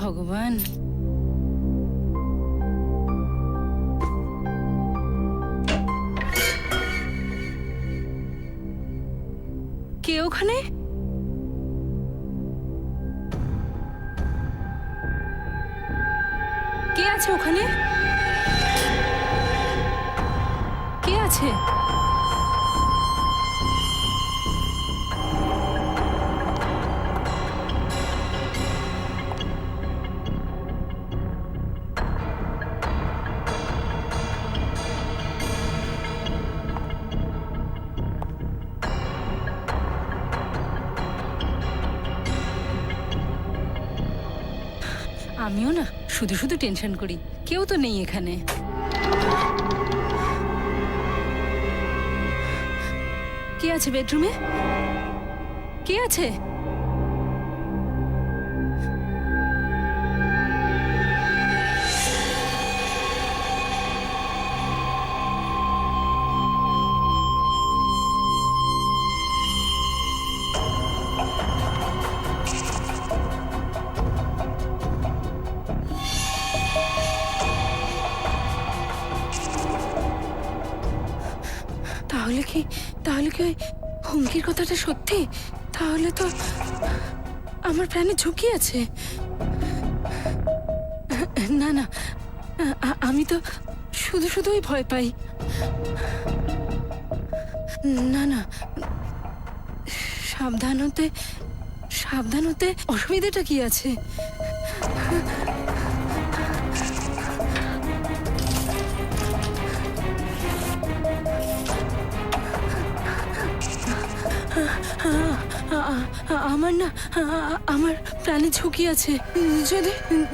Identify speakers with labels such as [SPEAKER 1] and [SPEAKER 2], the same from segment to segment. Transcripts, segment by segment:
[SPEAKER 1] ভগবান। কে ওখানে? কে আছে ওখানে? কে আছে? আমিও না শুধু শুধু টেনশন করি, কেউ তো নেই এখানে। কে আছে বেডরুমে? কে আছে? তাহলে কি ওই হুমকির কথাটা সত্যি? তাহলে তো আমার প্রাণে ঝুঁকি আছে। না না, আমি তো শুধুই ভয় পাই। না না, সাবধান হতে অসুবিধাটা কি আছে? আমার প্রাণে ঝুঁকি আছে।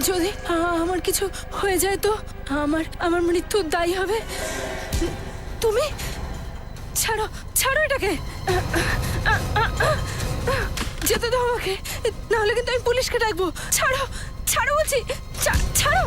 [SPEAKER 1] যদি আমার কিছু হয়ে যায় তো আমার মৃত্যুর দায়ী হবে। তুমি ছাড়ো এটাকে, যেতে দাও আমাকে, নাহলে কিন্তু আমি পুলিশকে ডাকবো। ছাড়ো বলছি, ছাড়ো।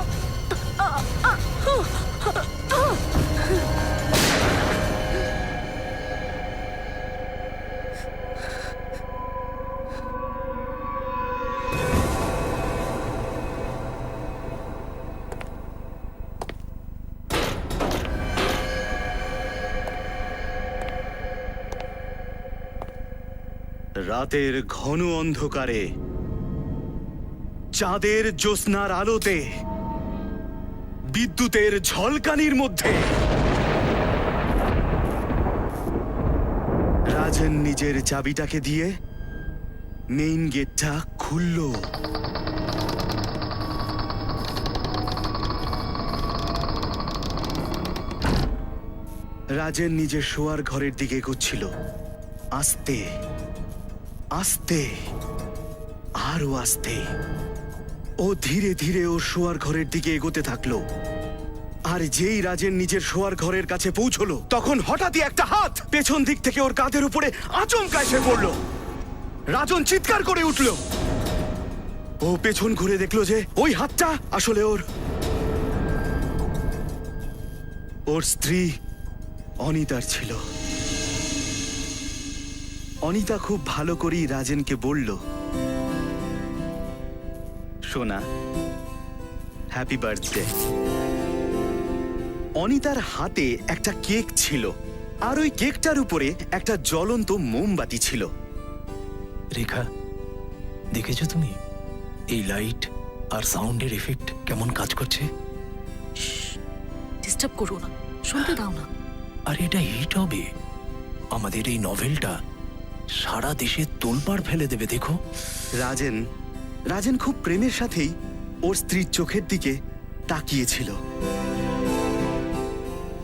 [SPEAKER 2] রাতের ঘন অন্ধকারে চাঁদের জ্যোৎস্নার আলোতে বিদ্যুতের ঝলকানির মধ্যে রাজেন নিজের চাবিটাকে দিয়ে মেইন গেটটা খুলল। রাজেন নিজের শোয়ার ঘরের দিকে এগোচ্ছিল, আস্তে আস্তে আরো আস্তে। ও ধীরে ধীরে ওর শোয়ার ঘরের দিকে এগোতে থাকলো। আর যেই রাজেন নিজের শোয়ার ঘরের কাছে পৌঁছলো, তখন হঠাৎই একটা হাত পেছন দিক থেকে ওর কাঁধের উপরে আচমকা এসে পড়লো। রাজন চিৎকার করে উঠল। ও পেছন ঘুরে দেখলো যে ওই হাতটা আসলে ওর স্ত্রী অনিতার ছিল। অনিতা খুব ভালো করেই রাজেনকে বলল, সোনা, হ্যাপি বার্থডে। অনিতার হাতে একটা কেক ছিল, আর ওই কেকটার উপরে একটা জ্বলন্ত মোমবাতি ছিল।
[SPEAKER 3] রেখা, দেখেছো তুমি এই লাইট আর সাউন্ডের এফেক্ট কেমন কাজ করছে?
[SPEAKER 1] ডিস্টার্ব করো না, শুনতে দাও না।
[SPEAKER 3] আর এটা হিট হবে। আমাদের এই নভেলটা সারা দেশে তোলপাড় ফেলে দেবে। দেখো,
[SPEAKER 2] রাজেন খুব প্রেমের সাথেই ওর স্ত্রীর চোখের দিকে তাকিয়েছিল।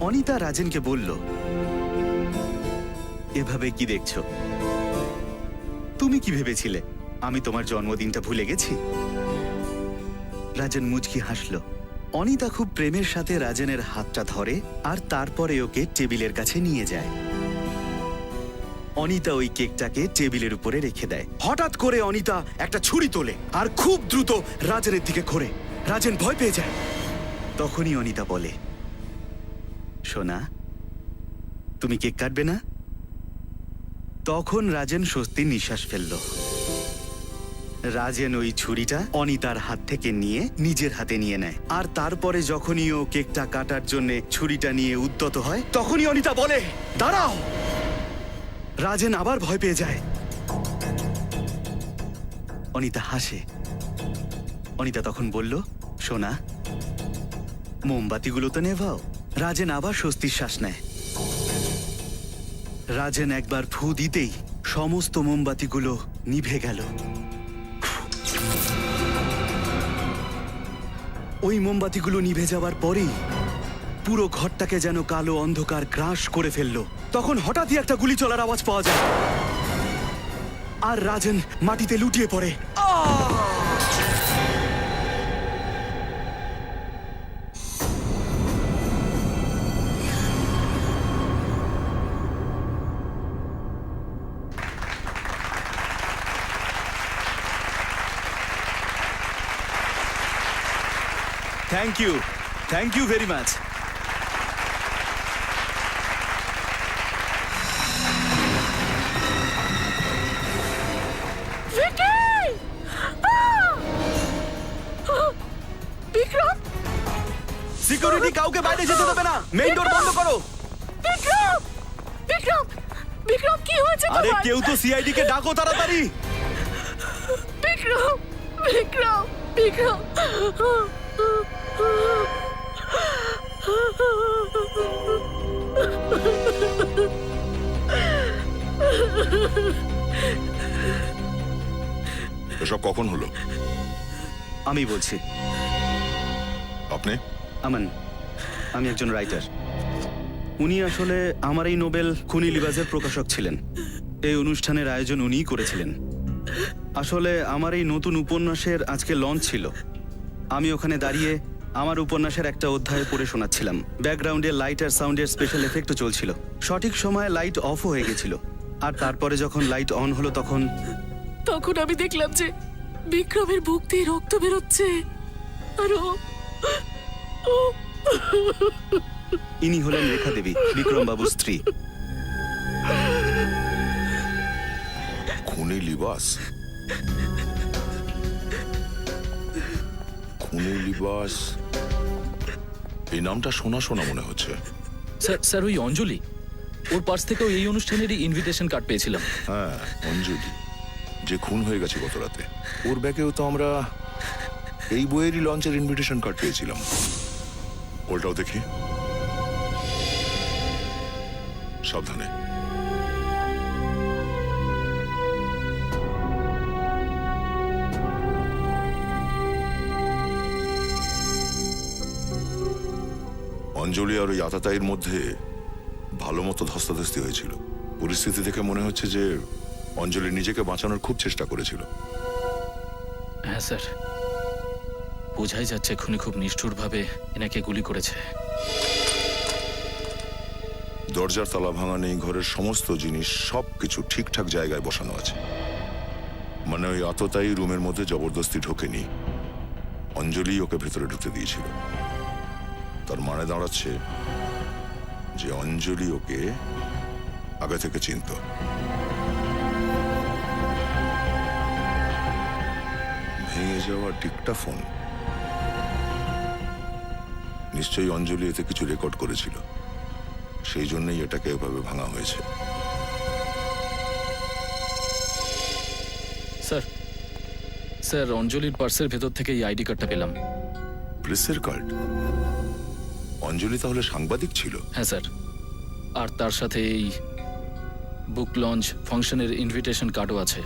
[SPEAKER 2] অনিতা রাজেনকে বলল, এভাবে কি দেখছো? তুমি কি ভেবেছিলে আমি তোমার জন্মদিনটা ভুলে গেছি? রাজেন মুচকি হাসল। অনিতা খুব প্রেমের সাথে রাজেনের হাতটা ধরে আর তারপরে ওকে টেবিলের কাছে নিয়ে যায়। অনিতা ওই কেকটাকে টেবিলের উপরে রেখে দেয়। হঠাৎ করে অনিতা একটা ছুরি তোলে আর খুব দ্রুত রাজেনের দিকে ঘোরে। রাজেন ভয় পেয়ে যায়। তখনই অনিতা বলে, সোনা, তুমি কেক কাটবে না? তখন রাজেন স্বস্তির নিঃশ্বাস ফেলল। রাজেন ওই ছুরিটা অনিতার হাত থেকে নিয়ে নিজের হাতে নিয়ে নেয়। আর তারপরে যখনই ও কেকটা কাটার জন্য ছুরিটা নিয়ে উদ্যত হয়, তখনই অনিতা বলে, দাঁড়াও। রাজেন আবার ভয় পেয়ে যায়। অনিতা হাসে। অনিতা তখন বলল, সোনা, মোমবাতিগুলো তো নেভাও। রাজেন আবার স্বস্তির শ্বাস নেয়। রাজেন একবার ফু দিতেই সমস্ত মোমবাতিগুলো নিভে গেল। ওই মোমবাতিগুলো নিভে যাওয়ার পরেই পুরো ঘরটাকে যেন কালো অন্ধকার গ্রাস করে ফেললো। তখন হঠাৎই একটা গুলি চলার আওয়াজ পাওয়া যায়, আর রাজেন মাটিতে লুটিয়ে পড়ে। Thank you very much.
[SPEAKER 1] Bikram!
[SPEAKER 2] Security কাউকে বাইরে যেতে দেবে না, মেইন ডোর বন্ধ করো।
[SPEAKER 1] বিক্রম! বিক্রম! বিক্রম, কি হয়েছে
[SPEAKER 2] আরে
[SPEAKER 1] তোমার?
[SPEAKER 2] কেউ তো সিআইডি কে ডাকো তাড়াতাড়ি।
[SPEAKER 1] বিক্রম! বিক্রম! বিক্রম!
[SPEAKER 4] এসব কখন হলো?
[SPEAKER 2] আমি বলছি।
[SPEAKER 4] আপনি?
[SPEAKER 2] আমান, আমি একজন রাইটার। উনি আসলে আমার এই নোবেল খুনি লিবাজের প্রকাশক ছিলেন। এই অনুষ্ঠানের আয়োজন উনিই করেছিলেন। আসলে আমার এই নতুন উপন্যাসের আজকে লঞ্চ ছিল। আমি ওখানে দাঁড়িয়ে আমার উপন্যাসের একটা অধ্যায় পড়ে শোনাচ্ছিলাম। ব্যাকগ্রাউন্ডে লাইট আর সাউন্ডের স্পেশাল এফেক্টও চলছিল। সঠিক সময়ে লাইট অফও হয়ে গেছিল, আর তারপরে যখন লাইট অন হলো
[SPEAKER 1] তখন আমি দেখলাম যে বিক্রমের বুক দিয়ে রক্ত বেরোচ্ছে। আর
[SPEAKER 2] ইনি হলেন রেখা দেবী, বিক্রম বাবুর স্ত্রী।
[SPEAKER 4] খুনি লিবাস? খুনি লিবাস, এই নামটা শোনা শোনা মনে হচ্ছে।
[SPEAKER 5] স্যার ওই অঞ্জলি, ওর পার্স থেকেও এই অনুষ্ঠানেরই ইনভিটেশন কার্ড পেয়েছিলাম।
[SPEAKER 4] হ্যাঁ, অঞ্জলি যে খুন হয়ে গেছে গত রাতে, ওর ব্যাগেও তো আমরা এই বইয়েরই লঞ্চের ইনভিটেশন কার্ড পেয়েছিলাম। ওটাও দেখি। সাবধানে। অঞ্জলি আর ওই আতাতাইয়ের মধ্যে ভালো মতো ধস্তাধস্তি হয়েছিল। পরিস্থিতি দেখে মনে হচ্ছে যে অঞ্জলি নিজেকে বাঁচানোর খুব চেষ্টা করেছিল।
[SPEAKER 5] হ্যাঁ স্যার, বোঝাই যাচ্ছে খুনি খুব নিষ্ঠুরভাবে এনাকে গুলি করেছে।
[SPEAKER 4] দরজার তালা ভাঙা নেই, ঘরের সমস্ত জিনিস সবকিছু ঠিকঠাক জায়গায় বসানো আছে। মানে ওই আততায়ী রুমের মধ্যে জবরদস্তি ঢোকেনি, অঞ্জলি ওকে ভেতরে ঢুকতে দিয়েছিল। তার মানে দাঁড়াচ্ছে যে অঞ্জলি ওকে আগে থেকে চিনত। ভেঙে যাওয়া ডিক্টাফোন, নিশ্চয়ই অঞ্জলি এতে কিছু রেকর্ড করেছিল, সেই জন্যই এটাকে এভাবে ভাঙা হয়েছে।
[SPEAKER 5] স্যার অঞ্জলির পার্সের ভেতর থেকে এই আইডি কার্ডটা পেলাম।
[SPEAKER 4] প্রেসের কার্ড? অঞ্জলি তাহলে সাংবাদিক ছিল?
[SPEAKER 5] হ্যাঁ স্যার, আর তার সাথে এই বুক লঞ্চ ফাংশনের ইনভিটেশন কার্ডও আছে।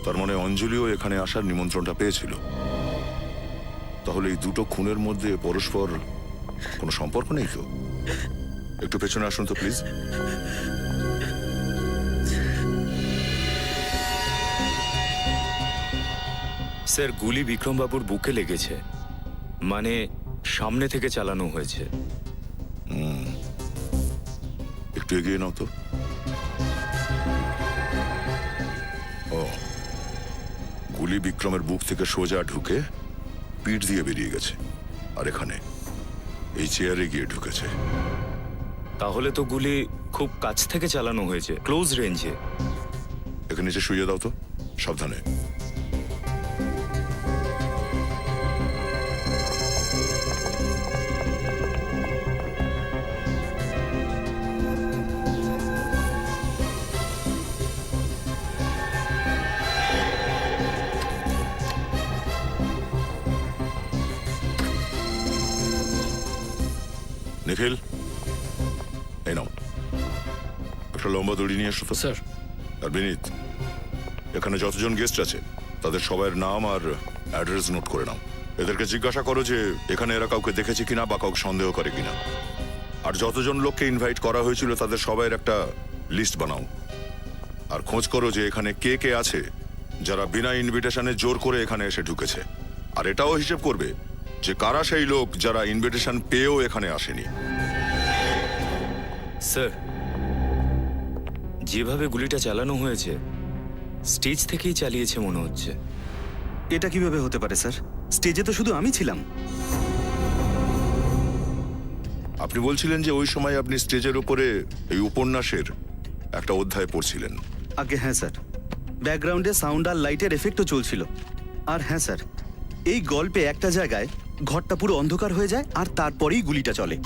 [SPEAKER 4] তার মানে অঞ্জলিও এখানে আসার নিমন্ত্রণটা পেয়েছিল। তাহলে এই দুটো খুনের মধ্যে পরস্পর কোনো সম্পর্ক নেই তো? একটু পেছনে আসুন তো প্লিজ।
[SPEAKER 6] স্যার গুলি বিক্রমবাবুর বুকে লেগেছে, মানে সামনে থেকে চালানো হয়েছে।
[SPEAKER 4] একটু এগিয়ে নাও তো। ও, গুলি বিক্রমের বুক থেকে সোজা ঢুকে পিঠ দিয়ে বেরিয়ে গেছে, আর এখানে এই চেয়ারে গিয়ে ঢুকেছে।
[SPEAKER 6] তাহলে তো গুলি খুব কাছ থেকে চালানো হয়েছে, ক্লোজ রেঞ্জে।
[SPEAKER 4] একে নিচে শুইয়ে দাও তো, সাবধানে। নিখিল, এই নাও একটা লম্বা দড়ি নিয়ে এসো তো।
[SPEAKER 5] স্যার।
[SPEAKER 4] আর বিনীত, এখানে যতজন গেস্ট আছে তাদের সবার নাম আর অ্যাড্রেস নোট করে নাও। এদেরকে জিজ্ঞাসা করো যে এখানে এরা কাউকে দেখেছে কিনা বা কাউকে সন্দেহ করে কিনা। আর যতজন লোককে ইনভাইট করা হয়েছিল তাদের সবাইয়ের একটা লিস্ট বানাও। আর খোঁজ করো যে এখানে কে কে আছে যারা বিনা ইনভিটেশনে জোর করে এখানে এসে ঢুকেছে। আর এটাও হিসেব করবে যে কারা সেই লোক যারা ইনভিটেশন পেয়েও এখানে আসেনি।
[SPEAKER 6] স্যার, যেভাবে গুলিটা চালানো হয়েছে স্টেজ থেকেই চালিয়েছে মনে হচ্ছে।
[SPEAKER 2] এটা কিভাবে হতে পারে স্যার? স্টেজে তো শুধু আমি ছিলাম।
[SPEAKER 4] আপনি বলছিলেন যে ওই সময় আপনি স্টেজের উপরে এই উপন্যাসের একটা অধ্যায় পড়ছিলেন।
[SPEAKER 2] আগে হ্যাঁ স্যার, ব্যাকগ্রাউন্ডে সাউন্ড আর লাইটের এফেক্টও চলছিল। আর হ্যাঁ স্যার, এই গল্পে একটা জায়গায় ঘরটা পুরো অন্ধকার হয়ে যায় আর তারপরেই গুলিটা চলে।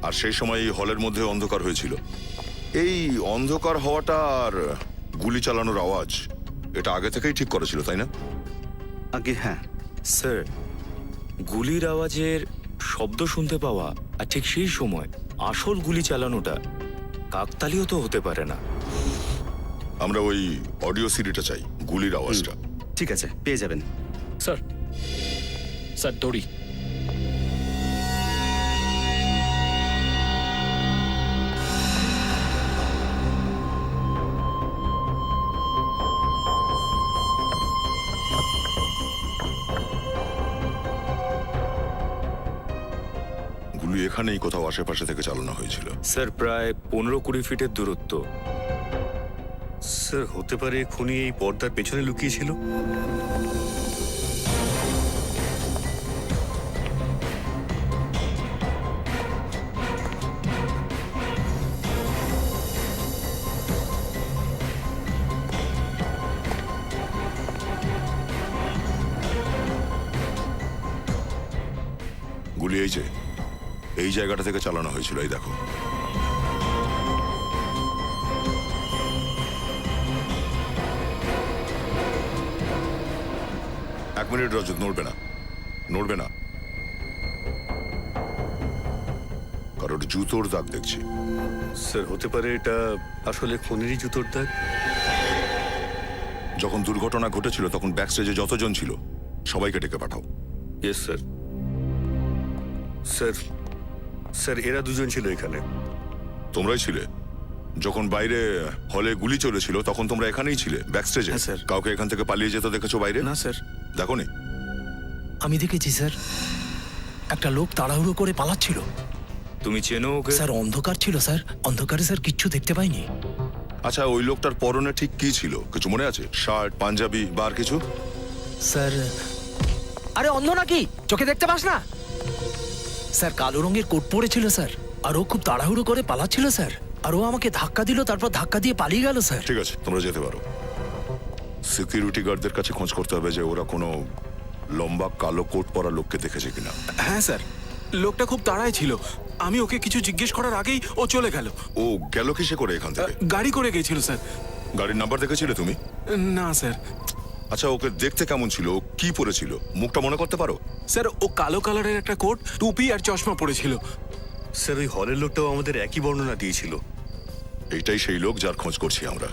[SPEAKER 4] আর সেই সময় এই হলের মধ্যে অন্ধকার হয়েছিল। এই অন্ধকার হওয়াটা আর গুলি চালানোর আওয়াজ, এটা আগে থেকেই ঠিক করা ছিল, তাই না?
[SPEAKER 2] আগে হ্যাঁ
[SPEAKER 6] স্যার, গুলির আওয়াজের শব্দ শুনতে পাওয়া আর ঠিক সেই সময় আসল গুলি চালানোটা কাকতালীয় তো হতে পারে না।
[SPEAKER 4] আমরা ওই অডিও সিডিটা চাই, গুলির আওয়াজটা।
[SPEAKER 2] ঠিক আছে, পেয়ে যাবেন।
[SPEAKER 5] স্যার, স্যার দড়ি।
[SPEAKER 4] গুলি এখানেই কোথাও আশেপাশে থেকে চালানো হয়েছিল।
[SPEAKER 6] স্যার, প্রায় 15-20 ফিটের দূরত্ব।
[SPEAKER 7] স্যার, হতে পারে খুনি এই পর্দার পেছনে লুকিয়েছিল।
[SPEAKER 4] গুলি এই যে এই জায়গাটা থেকে চালানো হয়েছিল, এই দেখো। এক মিনিট রজত, নড়বে না, নড়বে না। কারোর জুতোর দাগ দেখছি।
[SPEAKER 7] স্যার, হতে পারে এটা আসলে খুনেরই জুতোর দাগ।
[SPEAKER 4] যখন দুর্ঘটনা ঘটেছিল তখন ব্যাকস্টেজে যতজন ছিল সবাইকে ডেকে পাঠাও।
[SPEAKER 7] Yes sir. স্যার, স্যার এরা দুজন ছিল এখানে।
[SPEAKER 4] তোমরাই ছিলে যখন বাইরে হলে গুলি চলেছিল, তখন তোমরা এখানেই ছিলে ব্যাকস্টেজে?
[SPEAKER 2] হ্যাঁ, স্যার।
[SPEAKER 4] কাউকে এখান থেকে পালিয়ে যেতে দেখেছো বাইরে?
[SPEAKER 2] না স্যার।
[SPEAKER 4] দেখোনি?
[SPEAKER 3] আমি দেখেছি স্যার, একটা লোক তাড়াহুড়ো করে পালাচ্ছিল।
[SPEAKER 6] তুমি চেনো ওকে?
[SPEAKER 3] স্যার অন্ধকার ছিল স্যার, অন্ধকারে স্যার কিচ্ছু দেখতে পাইনি।
[SPEAKER 4] আচ্ছা, ওই লোকটার পরনে ঠিক কি ছিল, কিছু মনে আছে? শার্ট, পাঞ্জাবি বা আর কিছু?
[SPEAKER 3] স্যার, আরে অন্ধ নাকি, চোখে দেখতে পাস না? স্যার কালো রঙের কোট পরেছিল স্যার, আর ও খুব তাড়াহুড়ো করে পালাচ্ছিল স্যার। আর ও আমাকে ধাক্কা দিল, তারপর ধাক্কা দিয়ে পালিয়ে গেল স্যার।
[SPEAKER 4] ঠিক আছে, তোমরা যেতে পারো। সিকিউরিটি গার্ডদের কাছে খোঁজ করতে হবে যে ওরা কোনো লম্বা কালো কোট পরা লোককে দেখেছে কিনা।
[SPEAKER 8] হ্যাঁ স্যার, লোকটা খুব তাড়ায় ছিল। আমি ওকে কিছু জিজ্ঞেস করার আগেই ও চলে গেল।
[SPEAKER 4] ও গেল কিসে করে এখান থেকে?
[SPEAKER 8] গাড়ি করে গেছিল স্যার।
[SPEAKER 4] গাড়ির নাম্বার দেখেছিলে তুমি?
[SPEAKER 8] না স্যার।
[SPEAKER 4] আচ্ছা, ওকে দেখতে কেমন ছিল, ও কি পরেছিল, মুখটা মনে করতে পারো?
[SPEAKER 8] স্যার, ও কালো কালারের একটা কোট, টুপি আর চশমা পরেছিল।
[SPEAKER 7] স্যার, ওই হলের লোকটাও আমাদের একই বর্ণনা দিয়েছিল।
[SPEAKER 4] এইটাই সেই লোক যার খোঁজ করছি আমরা।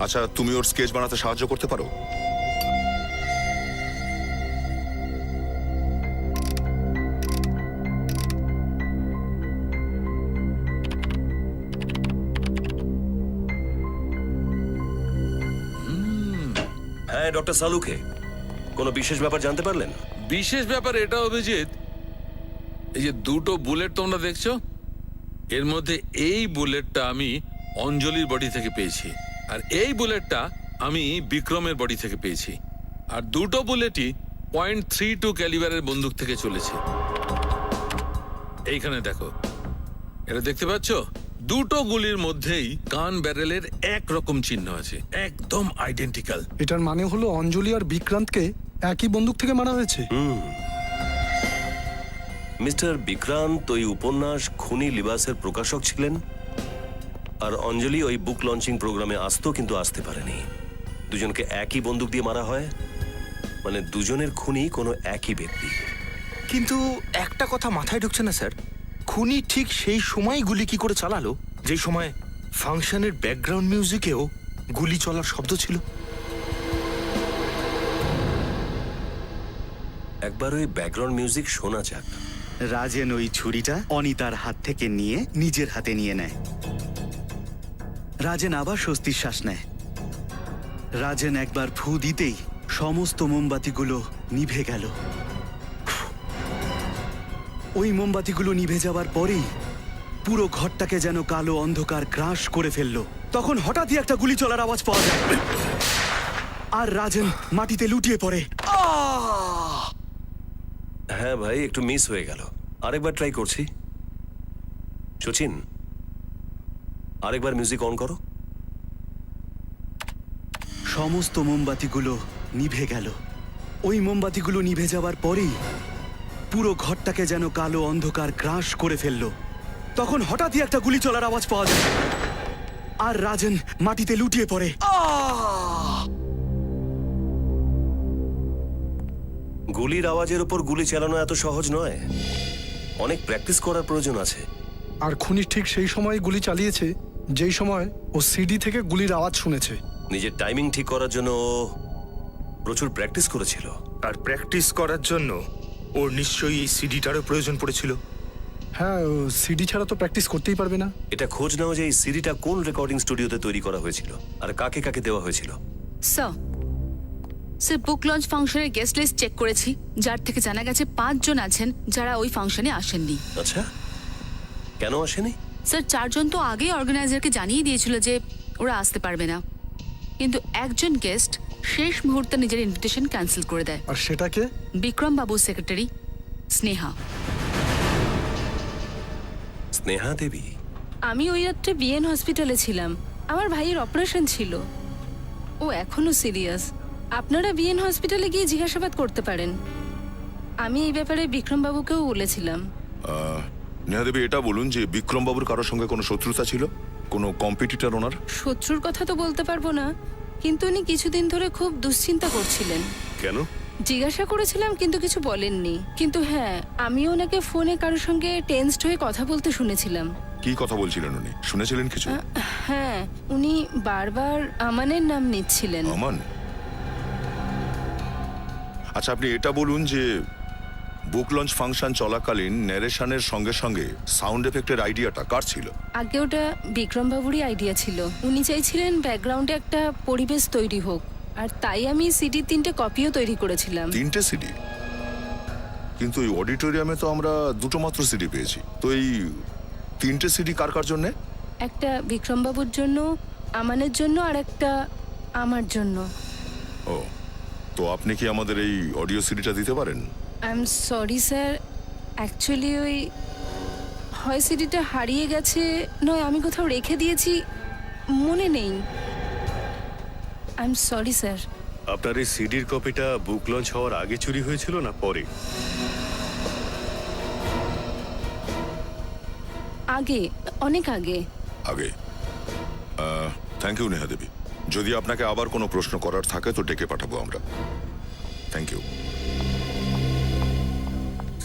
[SPEAKER 4] আচ্ছা, তুমি ওর স্কেচ বানাতে সাহায্য করতে পারো?
[SPEAKER 9] হ্যাঁ ডক্টর সালুকে, কোনো বিশেষ ব্যাপার জানতে পারলেন?
[SPEAKER 10] বিশেষ ব্যাপার এটা অভিজিৎ, এই যে দুটো বুলেট তোমরা দেখছো, এর মধ্যে এই বুলেটটা আমি অঞ্জলির বডি থেকে পেয়েছি, আর এই বুলেটটা আমি বিক্রমের বডি থেকে পেয়েছি। আর দুটো বুলেটই .32 ক্যালিবারের বন্দুক থেকে চলেছে। এইখানে দেখো, এটা দেখতে পাচ্ছ? দুটো গুলির মধ্যেই গান ব্যারেলের একরকম চিহ্ন আছে, একদম আইডেন্টিক্যাল।
[SPEAKER 11] এটার মানে হলো অঞ্জলি আর বিক্রান্তকে একই বন্দুক থেকে মারা হয়েছে।
[SPEAKER 9] মিস্টার বিক্রান্ত ওই উপন্যাস খুনি লিবাসের প্রকাশক ছিলেন, আর অঞ্জলি ওই বুক লঞ্চিং প্রোগ্রামে আসতো কিন্তু আসতে পারেনি। দুজনকে একই বন্দুক দিয়ে মারা হয়, মানে দুজনের খুনি কোনো একই ব্যক্তি।
[SPEAKER 6] কিন্তু একটা কথা মাথায় ঢুকছে না স্যার, খুনি ঠিক সেই সময় গুলি কি করে চালালো যে সময় ফাংশনের ব্যাকগ্রাউন্ড মিউজিকেও গুলি চলার শব্দ ছিল?
[SPEAKER 9] একবার ওই ব্যাকগ্রাউন্ড মিউজিক শোনা যাক।
[SPEAKER 2] রাজেন ওই ছুরিটা অনিতার হাত থেকে নিয়ে নিজের হাতে নিয়ে নেয়। রাজেন আবার স্বস্তির শ্বাস নেয়। রাজেন একবার ফু দিতেই সমস্ত মোমবাতিগুলো নিভে গেল। ওই মোমবাতিগুলো নিভে যাওয়ার পরেই পুরো ঘরটাকে যেন কালো অন্ধকার গ্রাস করে ফেললো। তখন হঠাৎই একটা গুলি চলার আওয়াজ পাওয়া যায়, আর রাজেন মাটিতে লুটিয়ে পড়ে।
[SPEAKER 9] হ্যাঁ ভাই, একটু মিস হয়ে গেল, আরেকবার ট্রাই করছি। সচিন, আরেকবার মিউজিক অন করো।
[SPEAKER 2] সমস্ত মোমবাতিগুলো নিভে গেল। ওই মোমবাতিগুলো নিভে যাওয়ার পরেই পুরো ঘরটাকে যেন কালো অন্ধকার গ্রাস করে ফেললো। তখন হঠাৎই একটা গুলি চলার আওয়াজ পাওয়া যায়, আর রাজেন মাটিতে লুটিয়ে পড়ে।
[SPEAKER 9] গুলির আওয়াজের উপর গুলি চালানো এত সহজ নয়, অনেক প্র্যাকটিস করার প্রয়োজন আছে।
[SPEAKER 11] আর খুনি ঠিক সেই সময় গুলি চালিয়েছে যেই সময় ও সিডি থেকে গুলির আওয়াজ শুনেছে।
[SPEAKER 9] নিজের টাইমিং ঠিক করার জন্য ও প্রচুর প্র্যাকটিস করেছিল।
[SPEAKER 6] আর প্র্যাকটিস করার জন্য ওর নিশ্চয়ই এই সিডিটারও প্রয়োজন পড়েছিল।
[SPEAKER 11] হ্যাঁ, ও সিডি ছাড়া তো প্র্যাকটিস করতেই পারবে না।
[SPEAKER 9] এটা খোঁজ নাও যে এই সিডিটা কোন রেকর্ডিং স্টুডিওতে তৈরি করা হয়েছিল আর কাকে কাকে দেওয়া হয়েছিল।
[SPEAKER 1] স্যার বুক লঞ্চ ফাংশনের গেস্ট লিস্ট চেক করেছি, যার থেকে জানা গেছে 5 জন আছেন যারা ওই ফাংশনে আসেননি।
[SPEAKER 9] আচ্ছা, কেন আসেনি?
[SPEAKER 1] স্যার 4 জন তো আগেই অর্গানাইজারকে জানিয়ে দিয়েছিল যে ওরা আসতে পারবে না, কিন্তু একজন গেস্ট শেষ মুহূর্তে নিজের ইনভিটেশন ক্যান্সেল করে দেয়।
[SPEAKER 11] আর সেটাকে
[SPEAKER 1] বিক্রম বাবুর সেক্রেটারি স্নেহা।
[SPEAKER 9] স্নেহা দেবী?
[SPEAKER 1] আমি ওই রাত্রে বিএন হসপিটালে ছিলাম, আমার ভাইয়ের অপারেশন ছিল, ও এখনো সিরিয়াস। আপনারা বিএন হসপিটালে গিয়ে জিজ্ঞাসাবাদ করতে পারেন। আমি এই ব্যাপারে বিক্রম বাবুকেও বলেছিলাম।
[SPEAKER 4] নেহা দেবী, এটা বলুন যে বিক্রম বাবুর কারোর সঙ্গে কোনো শত্রুতা ছিল, কোনো কম্পিটিটর ওনার?
[SPEAKER 1] শত্রুর কথা তো বলতে পারবো না, কিন্তু উনি কিছুদিন ধরে খুব দুশ্চিন্তা করছিলেন।
[SPEAKER 7] কেন?
[SPEAKER 1] জিজ্ঞাসা করেছিলাম কিন্তু কিছু বলেননি। কিন্তু হ্যাঁ, আমি ওনাকে ফোনে কারোর সঙ্গে টেন্সড হয়ে কথা বলতে শুনেছিলাম।
[SPEAKER 4] কি কথা বলছিলেন উনি? শুনেছিলেন কিছু?
[SPEAKER 1] হ্যাঁ, উনি বারবার আমানের নাম নিচ্ছিলেন।
[SPEAKER 4] আমান? আচ্ছা, আপনি এটা বলুন যে বুক লঞ্চ ফাংশন চলাকালীন ন্যারেশনের সঙ্গে সঙ্গে সাউন্ড এফেক্টের আইডিয়াটা কার ছিল?
[SPEAKER 1] আগে ওটা বিক্রম বাবুরই আইডিয়া ছিল। উনি চাইছিলেন ব্যাকগ্রাউন্ডে একটা পরিবেশ তৈরি হোক, আর তাই আমি সিডির 3টে কপিও তৈরি করেছিলাম।
[SPEAKER 4] 3টে সিডি? কিন্তু এই অডিটোরিয়ামে তো আমরা 2টো মাত্র সিডি পেয়েছি। তো এই 3টে সিডি কার কার জন্যে?
[SPEAKER 1] একটা বিক্রম বাবুর জন্য, আমানের জন্য, আর একটা আমার জন্য।
[SPEAKER 4] ও, তো আপনি কি আমাদের এই অডিও সিডিটা দিতে পারেন?
[SPEAKER 1] I am sorry sir, actually ওই হয় সিডিটা হারিয়ে গেছে, নয় আমি কোথাও রেখে দিয়েছি, মনে নেই। I am sorry sir.
[SPEAKER 7] আপনার এই সিডির কপিটা বুক লঞ্চ হওয়ার আগে চুরি হয়েছিল না পরে?
[SPEAKER 1] আগে, অনেক আগে।
[SPEAKER 4] আগে? থ্যাংক ইউ নেহা দেবী। যদি আপনাকে আবার কোনো প্রশ্ন করার থাকে তো ডেকে পাঠাবো আমরা। Thank you.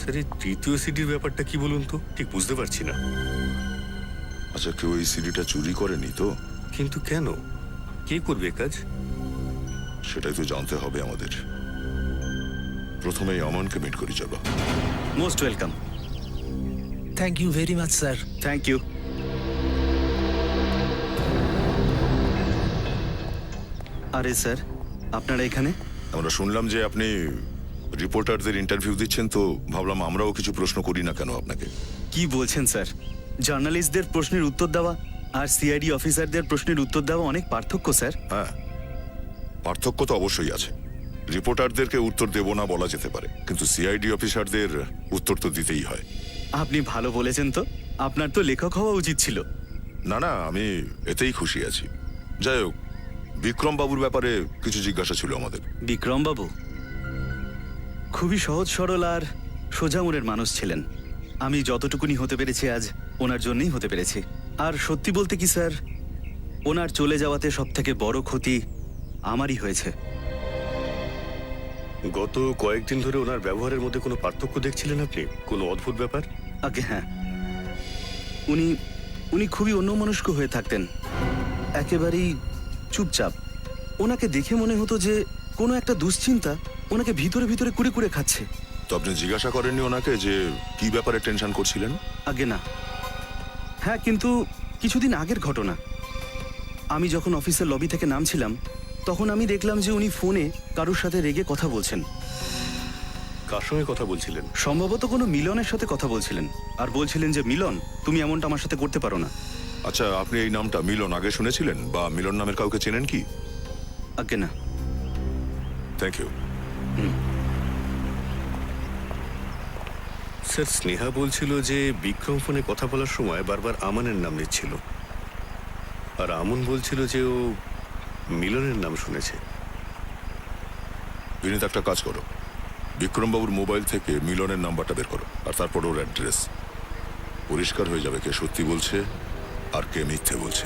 [SPEAKER 7] স্যার, এই তৃতীয় সিডির ব্যাপারটা কি বলুন তো, ঠিক বুঝতে পারছি না।
[SPEAKER 4] আচ্ছা, কেউ এই সিডিটা চুরি করেনি তো?
[SPEAKER 7] কিন্তু কেন? কে করবে কাজ?
[SPEAKER 4] সেটাই তো জানতে হবে আমাদের। প্রথমেই আমানকে মিট করি, চলো।
[SPEAKER 2] Most welcome.
[SPEAKER 3] Thank you very much sir.
[SPEAKER 2] Thank you. আরে স্যার, আপনারা এখানে?
[SPEAKER 4] আমরা শুনলাম যে আপনি রিপোর্টারদের ইন্টারভিউ দিচ্ছেন, তো ভাবলাম আমরাও কিছু প্রশ্ন করি না কেন আপনাকে।
[SPEAKER 2] কি বলছেন স্যার? জার্নালিস্টদের প্রশ্নের উত্তর দেওয়া আর সিআইডি অফিসারদের প্রশ্নের উত্তর দেওয়া অনেক পার্থক্য স্যার।
[SPEAKER 4] হ্যাঁ, পার্থক্য তো অবশ্যই আছে। রিপোর্টারদেরকে উত্তর দেব না বলা যেতে পারে, কিন্তু সিআইডি অফিসারদের উত্তর তো দিতেই হয়।
[SPEAKER 2] আপনি ভালো বলেছেন তো, আপনার তো লেখক হওয়া উচিত ছিল।
[SPEAKER 4] না না, আমি এতেই খুশি আছি। যাই হোক, বিক্রম বাবুর ব্যাপারে কিছু জিজ্ঞাসা ছিল আমাদের।
[SPEAKER 2] বিক্রম বাবু খুবই সহজ সরল আর সোজা মনের মানুষ ছিলেন। আমি যতটুকুনি হতে পেরেছি আজ ওনার জন্যই হতে পেরেছি। আর সত্যি বলতে কি স্যার, ওনার চলে যাওয়াতে সব থেকে বড় ক্ষতি আমারই হয়েছে।
[SPEAKER 7] গত কয়েকদিন ধরে ওনার ব্যবহারের মধ্যে কোনো পার্থক্য দেখছিলেন আপনি? কোনো অদ্ভুত ব্যাপার?
[SPEAKER 2] আগে হ্যাঁ, উনি উনি খুবই অন্যমনস্ক হয়ে থাকতেন, একেবারেই চুপচাপ। ওনাকে দেখে মনে হতো যে কোনো একটা দুশ্চিন্তা ওনাকে ভিতরে ভিতরে কুড়ে কুড়ে খাচ্ছে।
[SPEAKER 4] তো আপনি জিজ্ঞাসা করেননি ওনাকে যে কি ব্যাপারে টেনশন করছিলেন?
[SPEAKER 2] আগে না, হ্যাঁ, কিন্তু কিছুদিন আগের ঘটনা। আমি যখন অফিসের লবি থেকে নামছিলাম তখন আমি দেখলাম যে উনি ফোনে কারোর সাথে রেগে কথা বলছেন।
[SPEAKER 7] কার সঙ্গে কথা বলছিলেন?
[SPEAKER 2] সম্ভবত কোনো মিলনের সাথে কথা বলছিলেন, আর বলছিলেন যে মিলন, তুমি এমনটা আমার সাথে করতে পারো না।
[SPEAKER 4] আচ্ছা, আপনি এই নামটা মিলন আগে শুনেছিলেন বা মিলন নামের কাউকে চেনেন কি?
[SPEAKER 2] আগে না।
[SPEAKER 4] Thank you.
[SPEAKER 7] স্যার, স্নেহা বলছিল যে বিক্রম ফোনে কথা বলার সময় বারবার আমানের নাম নিচ্ছিল, আর আমন বলছিল যে ও মিলনের নাম শুনেছে।
[SPEAKER 4] বিনীত, একটা কাজ করো, বিক্রমবাবুর মোবাইল থেকে মিলনের নাম্বারটা বের করো, আর তারপর ওর অ্যাড্রেস। পরিষ্কার হয়ে যাবে কে সত্যি বলছে আর কে মিথ্যে বলছে।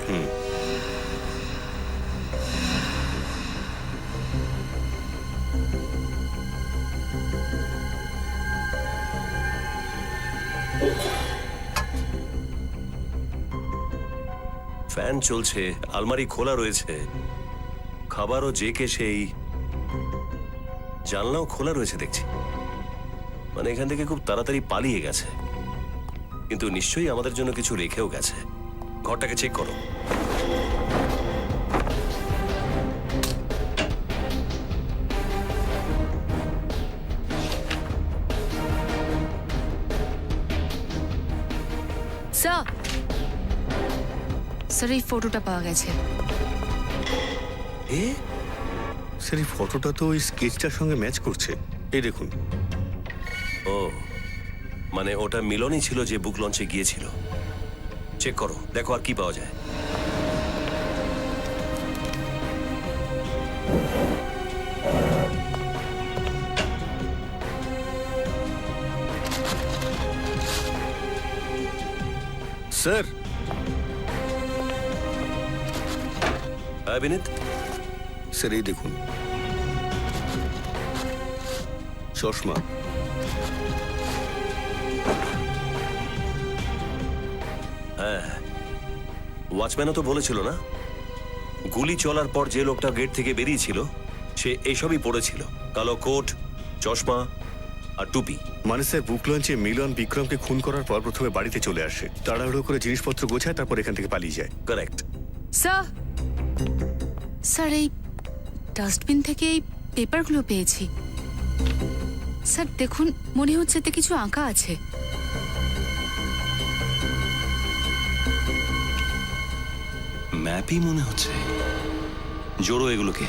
[SPEAKER 9] ফ্যান চলছে, আলমারি খোলা রয়েছে, খাবারও যে কে সেই, জানলাও খোলা রয়েছে দেখছি। মানে এখান থেকে খুব তাড়াতাড়ি পালিয়ে গেছে, কিন্তু নিশ্চয়ই আমাদের জন্য কিছু রেখেও গেছে। ঘরটাকে চেক করো।
[SPEAKER 1] স্যার, স্যার এই ফটোটা পাওয়া গেছে।
[SPEAKER 7] স্যার, এই ফটোটা তো ওই স্কেচটার সঙ্গে ম্যাচ করছে। এই দেখুন।
[SPEAKER 9] ও, মানে ওটা মিলনই ছিল যে বুক লঞ্চে গিয়েছিল। চেক করো, দেখো আর কি পাওয়া যায়।
[SPEAKER 7] স্যার,
[SPEAKER 9] হ্যাঁ বিনীত,
[SPEAKER 7] স্যার এই দেখুন, চশমা।
[SPEAKER 9] হ্যাঁ, ওয়াচম্যানও তো বলেছিল না, গুলি চলার পর যে লোকটা গেট থেকে বেরিয়েছিল সে এইসবই পড়েছিল, কালো কোট, চশমা আর টুপি।
[SPEAKER 7] মানে স্যার, বুক লঞ্চে মিলন বিক্রমকে খুন করার পর প্রথমে বাড়িতে চলে আসে, তাড়াহুড়ো করে জিনিসপত্র গোছায়, তারপর এখান থেকে পালিয়ে যায়।
[SPEAKER 9] কারেক্ট।
[SPEAKER 1] স্যার, স্যার এই ডাস্টবিন থেকে এই পেপারগুলো পেয়েছি। স্যার দেখুন, মনে হচ্ছে এতে কিছু আঁকা আছে।
[SPEAKER 9] ম্যাপই মনে হচ্ছে। জোড়ো এগুলোকে।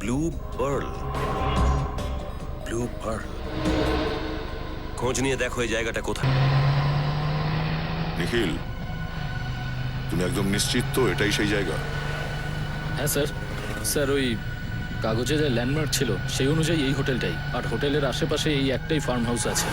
[SPEAKER 9] Blue pearl, blue pearl. খোঁজ নিয়ে দেখো এই জায়গাটা কোথায়।
[SPEAKER 4] নিখিল, তুমি একদম নিশ্চিত তো এটাই সেই জায়গা?
[SPEAKER 5] হ্যাঁ স্যার। স্যার ওই কাগজে যে ল্যান্ডমার্ক ছিল সেই অনুযায়ী এই হোটেলটাই, আর হোটেলের আশেপাশে এই একটাই ফার্ম হাউস আছে।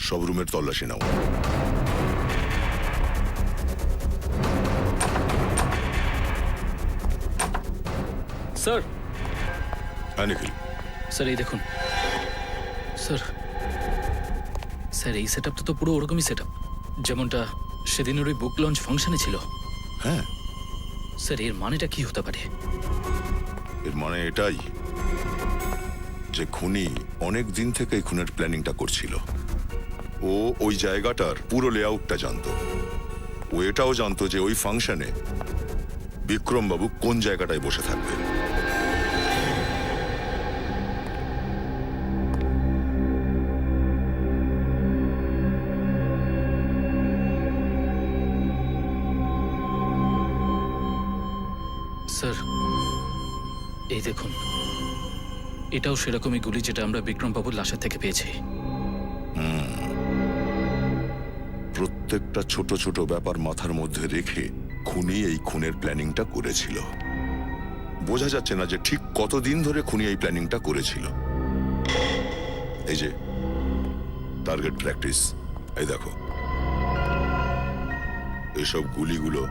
[SPEAKER 4] সব রুমের তল্লাশি নাও।
[SPEAKER 5] স্যার
[SPEAKER 4] হ্যাঁ নিখিল,
[SPEAKER 5] স্যার এই দেখুন স্যার, স্যার এই সেট তো পুরো ওরকমই সেট যেমনটা সেদিনের ওই বুক লঞ্চ ফাংশনে ছিল।
[SPEAKER 4] হ্যাঁ
[SPEAKER 5] স্যার এর মানেটা কি হতে পারে?
[SPEAKER 4] এর মানে এটাই যে খুনি অনেক দিন থেকে এই খুনের প্ল্যানিংটা করছিল। ও ওই জায়গাটার পুরো লেআউটটা জানতো। ও এটাও জানতো যে ওই ফাংশনে বিক্রম বাবু কোন জায়গাটায় বসে থাকবে।
[SPEAKER 5] স্যার এই দেখুন, এটাও সেরকমই গুলি যেটা আমরা বিক্রম বাবুর লাশের থেকে পেয়েছি।
[SPEAKER 4] প্রত্যেকটা ছোট ছোট ব্যাপার মাথার মধ্যে রেখে খুনি এই খুনের প্ল্যানিংটা করেছিল। বোঝা যাচ্ছে না যে ঠিক কতদিন ধরে খুনি এই প্ল্যানিংটা করেছিল। এই যে টার্গেট প্র্যাকটিস, এই দেখো এসব গুলিগুলো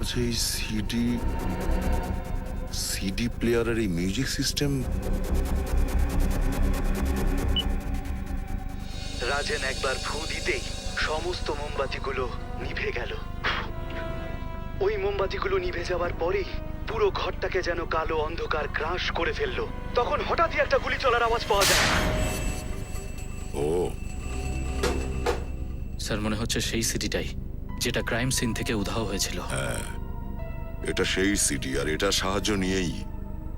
[SPEAKER 4] আচ্ছা, এই সিডি প্লেয়ারের এই মিউজিক সিস্টেম।
[SPEAKER 2] রাজেন একবার ফু দিতেই সমস্ত মোমবাতিগুলো নিভে গেল। ওই মোমবাতিগুলো নিভে যাওয়ার পরেই পুরো ঘরটাকে যেন কালো অন্ধকার গ্রাস করে ফেললো। তখন হঠাৎই একটা গুলি চলার আওয়াজ পাওয়া যায়।
[SPEAKER 4] ও
[SPEAKER 5] স্যার মনে হচ্ছে সেই সিটিটাই যেটা ক্রাইম সিন থেকে উধাও হয়েছিল।
[SPEAKER 4] এটা সেই সিডি, আর এটা সাহায্য নিয়েই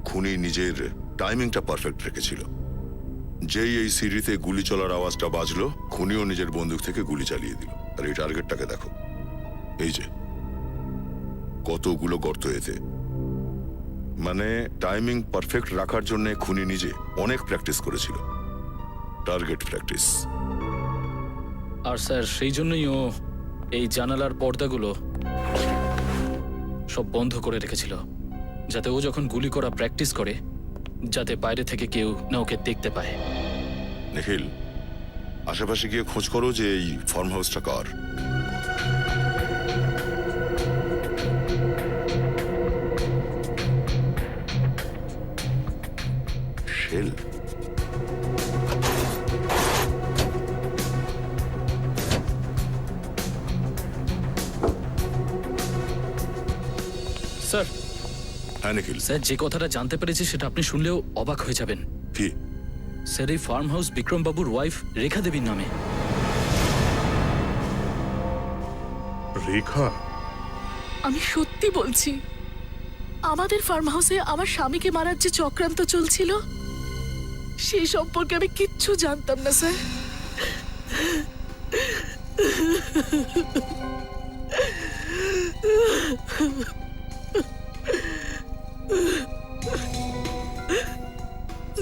[SPEAKER 4] খুনি নিজের টাইমিংটা পারফেক্ট রেখেছিল। যেই এই সিডিতে গুলি চলার আওয়াজটা বাজলো, খুনিও নিজের বন্দুক থেকে গুলি চালিয়ে দিল। আর এই টার্গেটটাকে দেখো, এই যে কতগুলো গর্ত এতে। মানে টাইমিং পারফেক্ট রাখার জন্য খুনি নিজে অনেক প্র্যাকটিস করেছিল, টার্গেট প্র্যাকটিস।
[SPEAKER 5] আর স্যার সেই জন্যই ও এই জানালার পর্দাগুলো সব বন্ধ করে রেখেছিল, যাতে ও যখন গুলি করা প্র্যাকটিস করে যাতে বাইরে থেকে কেউ না ওকে দেখতে পায়।
[SPEAKER 4] নিখিল, আশেপাশে গিয়ে খোঁজ করো যে এই ফার্ম হাউসটা কার। শেল।
[SPEAKER 5] স্যার
[SPEAKER 4] হ্যাঁ নিখিল,
[SPEAKER 5] স্যার যে কথাটা জানতে পেরেছি সেটা আপনি শুনলেও অবাক হয়ে যাবেন।
[SPEAKER 4] কি?
[SPEAKER 5] স্যার এই ফার্ম হাউস বিক্রম বাবুর ওয়াইফ রেখা দেবীর নামে।
[SPEAKER 7] রেখা?
[SPEAKER 12] আমি সত্যি বলছি, আমাদের ফার্ম হাউসে আমার স্বামীকে মারার যে চক্রান্ত চলছিল সেই সম্পর্কে আমি কিচ্ছু জানতাম না স্যার।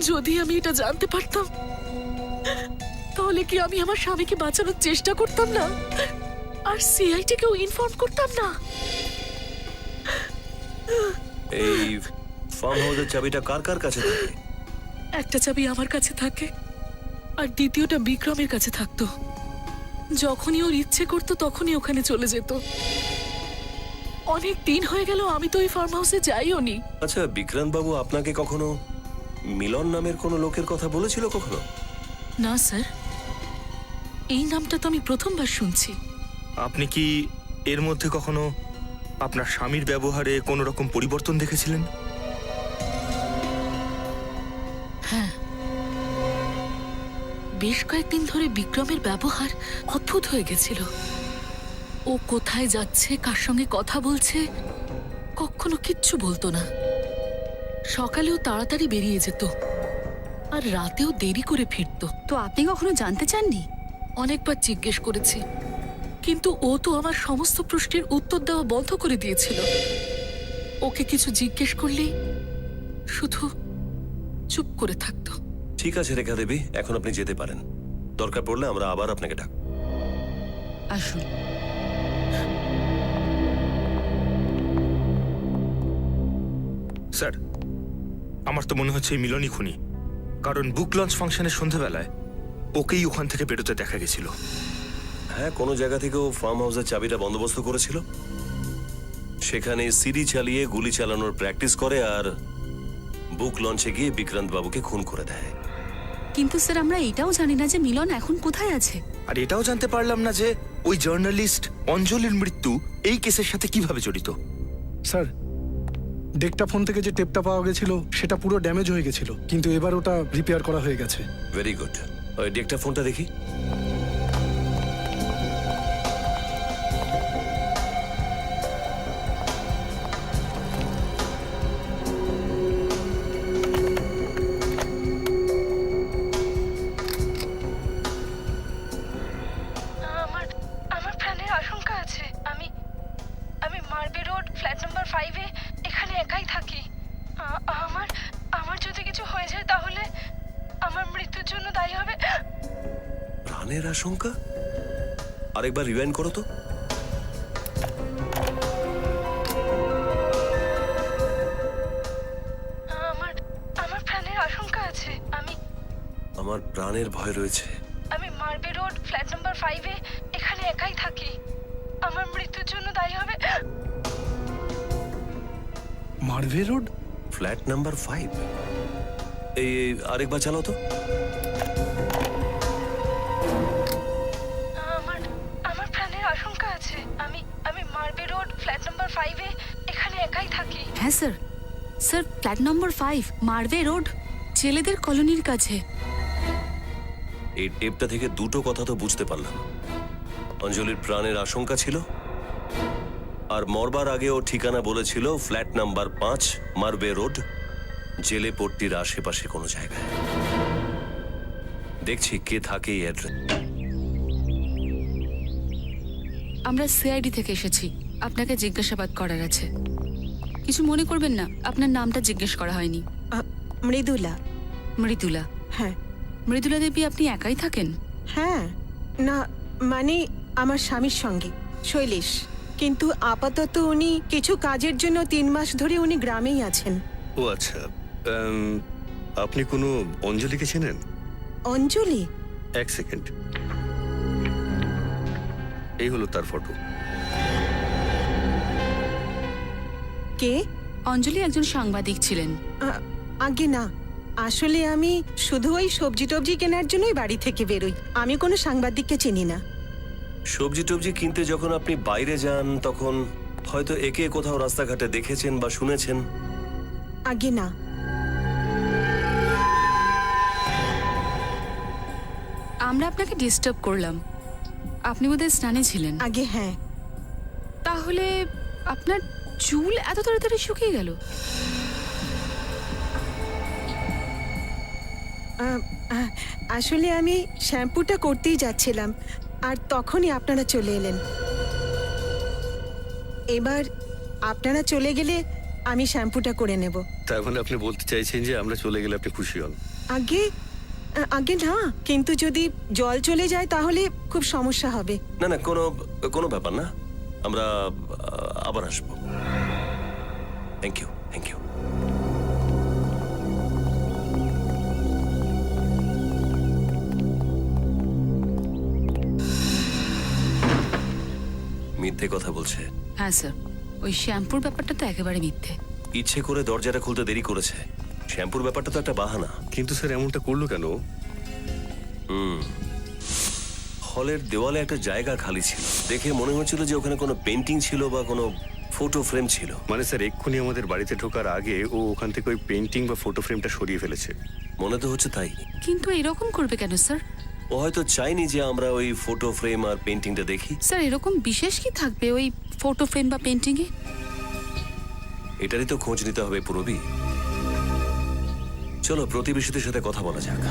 [SPEAKER 12] যদি আমি এটা জানতে পারতাম তাহলে কি আমি আমার স্বামীকে বাঁচানোর চেষ্টা করতাম না আর সিআইটিকেও ইনফর্ম করতাম না?
[SPEAKER 9] এই ফার্ম হাউসের চাবিটা কার কার কাছে থাকে?
[SPEAKER 12] একটা চাবি আমার কাছে থাকে আর দ্বিতীয়টা বিক্রমের কাছে থাকতো। যখনই ওর ইচ্ছে করতো তখনই ওখানে চলে যেত। অনেক দিন হয়ে গেল আমি তো ওই ফার্ম হাউসে যাইও নি।
[SPEAKER 9] আচ্ছা, বিক্রান্ত বাবু আপনাকে কখনো মিলন নামের কোনো লোকের কথা বলেছিল কখনো?
[SPEAKER 12] না স্যার, এই নামটা তো আমি প্রথমবার শুনছি।
[SPEAKER 6] আপনি কি এর মধ্যে কখনো আপনার স্বামীর ব্যবহারে কোনো রকম পরিবর্তন দেখেছিলেন?
[SPEAKER 12] হ্যাঁ, বেশ কয়েকদিন ধরে বিক্রমের ব্যবহার অদ্ভুত হয়ে গেছিল। ও কোথায় যাচ্ছে, কার সঙ্গে কথা বলছে, কখনো কিচ্ছু বলতো না। সকালেও তাড়াতাড়ি বেরিয়ে যেত আর রাতেও দেরি করে ফিরতো।
[SPEAKER 1] তো আপনি কখনো জানতে চাননি?
[SPEAKER 12] অনেকবার জিজ্ঞেস করেছি, কিন্তু ও তো আমার সমস্ত প্রশ্নের উত্তর দেওয়া বন্ধ করে দিয়েছিল। ওকে কিছু জিজ্ঞেস করলেই শুধু চুপ করে থাকতো।
[SPEAKER 9] ঠিক আছে রেখা দেবী, এখন আপনি যেতে পারেন। দরকার পড়লে আমরা আবার আপনাকে ডাক।
[SPEAKER 1] আসুন।
[SPEAKER 6] স্যার, আমার তো মনে হচ্ছে এই মিলনই খুনি, কারণ বুক লঞ্চ ফাংশনের সন্ধ্যাবেলায় ওকেই ওখান থেকে বেরোতে দেখা গেছিল।
[SPEAKER 9] হ্যাঁ, কোনো জায়গা থেকেও ফার্ম হাউসের চাবিটা বন্দোবস্ত করেছিল, সেখানে সিডি চালিয়ে গুলি চালানোর প্র্যাকটিস করে আর বুক লঞ্চে গিয়ে বিক্রান্ত বাবুকে খুন করে দেয়।
[SPEAKER 12] কিন্তু স্যার আমরা এটাও জানি না যে মিলন এখন কোথায় আছে।
[SPEAKER 6] আর এটাও জানতে পারলাম না যে ওই জার্নালিস্ট অঞ্জলির মৃত্যু এই কেসের সাথে কিভাবে জড়িত।
[SPEAKER 11] স্যার, ডেকটা ফোন থেকে যে টেপটা পাওয়া গেছিল সেটা পুরো ড্যামেজ হয়ে গেছিল, কিন্তু এবার ওটা রিপেয়ার করা হয়ে গেছে।
[SPEAKER 9] Very good. ওই ডেকটা ফোনটা দেখি।
[SPEAKER 1] আমার আমার প্রাণের আশঙ্কা আছে। আমি আমি মার্বে রোড ফ্ল্যাট নাম্বার 5-এ এখানে একাই থাকি। আমার আমার যদি কিছু হয়ে যায় তাহলে আমার মৃত্যুর জন্য দায়ী হবে।
[SPEAKER 9] প্রাণের আশঙ্কা? আরেকবার রিওয়াইন্ড করো তো।
[SPEAKER 1] আমার আমার প্রাণের আশঙ্কা আছে।
[SPEAKER 9] আমার প্রাণের ভয় রয়েছে।
[SPEAKER 1] আমি মার্বে রোড ফ্ল্যাট নাম্বার 5-এ এখানে একাই থাকি। আমার মৃত্যুর জন্য দায়ী হবে।
[SPEAKER 11] মার্ভে রোড?
[SPEAKER 9] Flat number 5? এই আরেকবার চালাও তো।
[SPEAKER 1] আমার আমার প্রাণের আশঙ্কা আছে। আমি মার্বে রোড ফ্ল্যাট নাম্বার 5-এ এখানে একাই থাকি।
[SPEAKER 12] হ্যাঁ sir, sir flat number 5 Marve road, ছেলেদের কলোনির কাছে।
[SPEAKER 9] এই টেপটা থেকে দুটো কথা তো বুঝতে পারলাম। অঞ্জলির প্রাণের আশঙ্কা ছিল, আর মরবার আগে ও ঠিকানা বলেছিল ফ্ল্যাট নাম্বার 5 মার্বে রোড, জেলে পট্টির আশেপাশে কোনো জায়গায়। দেখছি কে থাকে এই অ্যাড্রেস।
[SPEAKER 12] আমরা সিআইডি থেকে এসেছি, আপনাকে জিজ্ঞাসাবাদ করার আছে। কিছু মনে করবেন না, আপনার নামটা জিজ্ঞেস করা হয়নি।
[SPEAKER 13] মৃদুলা।
[SPEAKER 12] মৃদুলা?
[SPEAKER 13] হ্যাঁ।
[SPEAKER 12] মৃদুলা দেবী, আপনি একাই থাকেন?
[SPEAKER 13] হ্যাঁ, না মানে আমার স্বামীর সঙ্গে শৈলেশ, কিন্তু আপাতত উনি কিছু কাজের জন্য 3 মাস ধরে উনি গ্রামেই আছেন।
[SPEAKER 7] ও আচ্ছা, আপনি কোনো অঞ্জলিকে চেনেন?
[SPEAKER 13] অঞ্জলি?
[SPEAKER 7] এক সেকেন্ড, এই হলো তার ফটো।
[SPEAKER 13] কে?
[SPEAKER 12] অঞ্জলি একজন সাংবাদিক ছিলেন।
[SPEAKER 13] আগে না, আসলে আমি শুধু ওই সবজি টবজি কেনার জন্যই বাড়ি থেকে বেরোই। আমি কোনো সাংবাদিককে চিনি না।
[SPEAKER 9] সবজি টবজি কিনতে যখন আপনি বাইরে যান তখন হয়তো একে কোথাও রাস্তাঘাটে দেখেছেন বা শুনেছেন।
[SPEAKER 13] আগে না।
[SPEAKER 12] আমরা আপনাকে ডিস্টার্ব করলাম, আপনি বোধহয় স্নানে ছিলেন।
[SPEAKER 13] আগে হ্যাঁ।
[SPEAKER 12] তাহলে আপনার চুল এত তাড়াতাড়ি শুকিয়ে গেল?
[SPEAKER 13] আসলে আমি শ্যাম্পুটা করতেই যাচ্ছিলাম, আর তখনই আপনারা চলে এলেন। এবার আপনারা চলে গেলে আমি শ্যাম্পুটা করে নেব।
[SPEAKER 7] তার মানে আপনি বলতে চাইছেন যে আমরা চলে গেলে আপনি খুশি হন?
[SPEAKER 13] আগে আগে না, কিন্তু যদি জল চলে যায় তাহলে খুব সমস্যা হবে।
[SPEAKER 9] না না, কোনো ব্যাপার না, আমরা আবার আসবো। Thank you, thank you. মিথ্যে কথা বলছে।
[SPEAKER 12] হ্যাঁ স্যার, ওই শ্যাম্পুর ব্যাপারটা তো একেবারে মিথ্যে।
[SPEAKER 9] ইচ্ছে করে দরজাটা খুলতে দেরি করেছে। শ্যাম্পুর ব্যাপারটা তো একটা বাহানা।
[SPEAKER 7] কিন্তু স্যার এমনটা করলো কেন?
[SPEAKER 9] হলের দেওয়ালে একটা জায়গা খালি ছিল, দেখে মনে হচ্ছিল যে ওখানে কোনো পেন্টিং ছিল বা কোনো ফটো ফ্রেম ছিল।
[SPEAKER 7] মানে স্যার এক্ষুনি আমাদের বাড়িতে ঢোকার আগে ও ওখান থেকে ওই পেন্টিং বা ফটো ফ্রেমটা সরিয়ে ফেলেছে।
[SPEAKER 9] মনে তো হচ্ছে তাই।
[SPEAKER 12] কিন্তু এরকম করবে কেন স্যার?
[SPEAKER 9] ও হয়তো চাইনি যে আমরা ওই ফটো ফ্রেম আর পেন্টিংটা দেখি।
[SPEAKER 12] স্যার এরকম বিশেষ কি থাকবে ওই ফটো ফ্রেম বা পেন্টিংয়ে?
[SPEAKER 9] এটারই তো খোঁজ নিতে হবে পুরবি। চলো প্রতিবেশীদের সাথে কথা বলা যাক।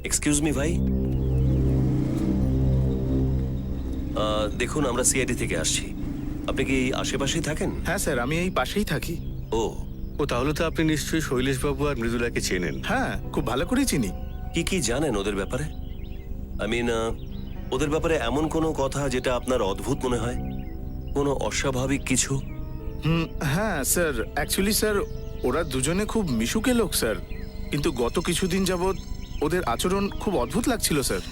[SPEAKER 9] এক্সকিউজ মি ভাই, দেখুন আমরা সিআইডি থেকে আসছি। আপনি কি আশেপাশেই থাকেন?
[SPEAKER 6] হ্যাঁ স্যার, আমি এই পাশেই থাকি।
[SPEAKER 9] ও
[SPEAKER 7] ও, তাহলে তো আপনি নিশ্চয়ই শৈলেশ বাবু আর মৃদুলাকে চেনেন।
[SPEAKER 6] হ্যাঁ, খুব ভালো করেই চিনি।
[SPEAKER 9] কি কি জানেন ওদের ব্যাপারে? আই মিন ওদের ব্যাপারে এমন কোনো কথা যেটা আপনার অদ্ভুত মনে হয়, কোনো অস্বাভাবিক কিছু?
[SPEAKER 6] হ্যাঁ স্যার, অ্যাকচুয়ালি স্যার ওরা দুজনে খুব মিশুকে লোক স্যার, কিন্তু গত কিছুদিন যাবৎ ওদের আচরণ খুব অদ্ভুত লাগছিল স্যার।